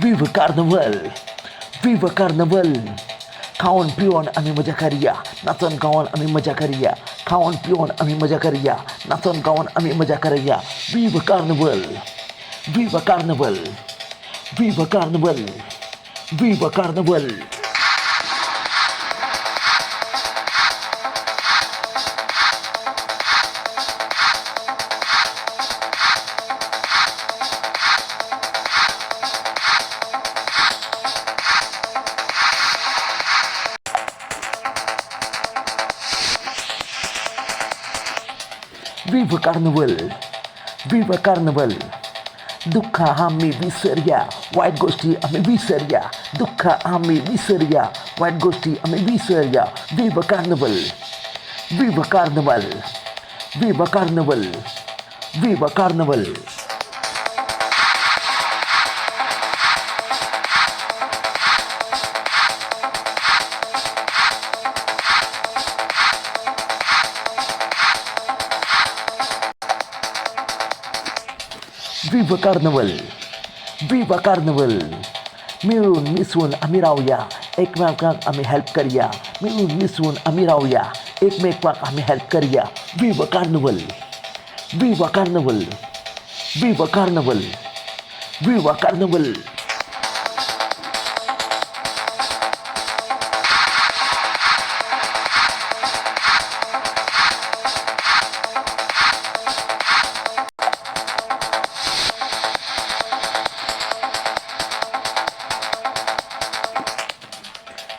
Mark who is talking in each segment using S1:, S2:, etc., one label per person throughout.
S1: Viva Carnaval! Viva Carnaval! Kawan pion आम्ही मजा करूया, नाचून गाऊन आम्ही मजा करूया. खाऊन पिऊन आम्ही मजा करूया, नाचून गाऊन आम्ही मजा करूया. Viva Carnaval! Viva Carnaval! Viva Carnaval! Viva Carnaval! Viva Carnaval! Viva Carnaval! दुःख आम्ही विसरूया, वाईट गोष्टी आम्ही विसरूया. दुःख आम्ही विसरूया, वाईट गोष्टी आम्ही विसरूया. Viva Carnaval! Viva Carnaval! Viva Carnaval! Viva Carnaval! Viva Carnaval! Viva Carnaval! मिळून मिसळून आम्ही राहूया, एकमेकांक आम्ही हेल्प करूया. मिळून मिसळून आम्ही राहूया, एकमेकांक आम्ही हेल्प करूया. Viva Carnaval! Viva Carnaval! Viva Carnaval! Viva Carnaval!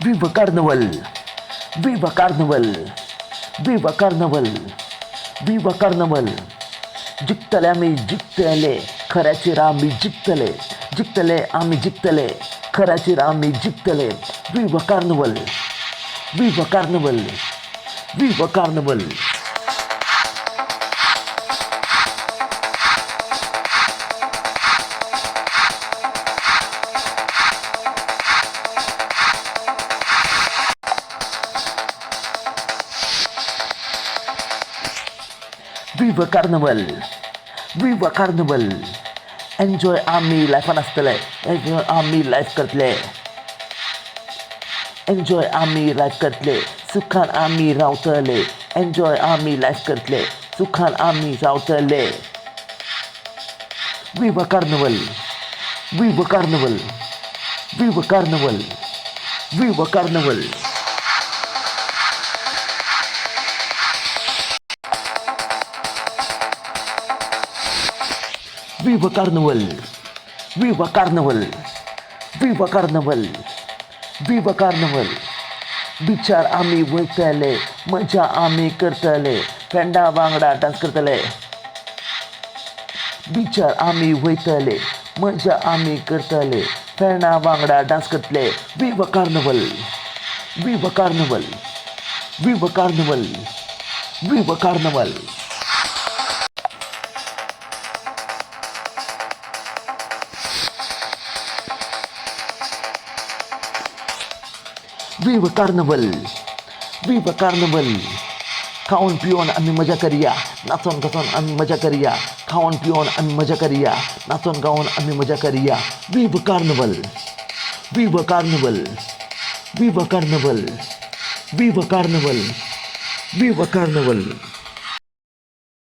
S1: Viva Carnaval! Viva Carnaval! Viva Carnaval! Viva Carnaval! जिंकतले आम्ही जिंकतले, खऱ्याचे आम्ही जिंकतले. जिंकतले आम्ही जिंकतले, खऱ्याचे आम्ही जिंकतले. Viva Carnaval! Viva Carnaval! Viva Carnaval! Viva Carnaval! Viva Carnaval! Enjoy आम्ही लाईफान आसतले, एन्जॉय आम्ही लाईफ करतले. एन्जॉय आम्ही लाईफ करतले, सुखान आम्ही रावतले. एन्जॉय आम्ही लाईफ करतले, सुखान आम्ही रावतले. Viva Carnaval! Viva Carnaval! Viva Carnaval! Viva Carnaval! Viva Carnaval! Viva Carnaval! Viva Carnaval! Viva Carnaval! बिचार आम्ही वयतले, मजा आम्ही करतले. फ्रेंडा वांगडा डान्स करतले. बिचार आम्ही वयतले, मजा आम्ही करतले. फ्रेंडा वांगडा डान्स करतले. Viva Carnaval! Viva Carnaval! Viva Carnaval! Viva Carnaval! Viva Carnaval! Viva Carnaval! खाऊन पिऊन आम्ही मजा करूया, नाचून गाऊन आम्ही मजा करूया. खाऊन पिऊन आम्ही मजा करूया, नाचून गाऊन आम्ही मजा करूया. Viva Carnaval! Viva Carnaval! Viva Carnaval! Viva Carnaval! Viva Carnaval!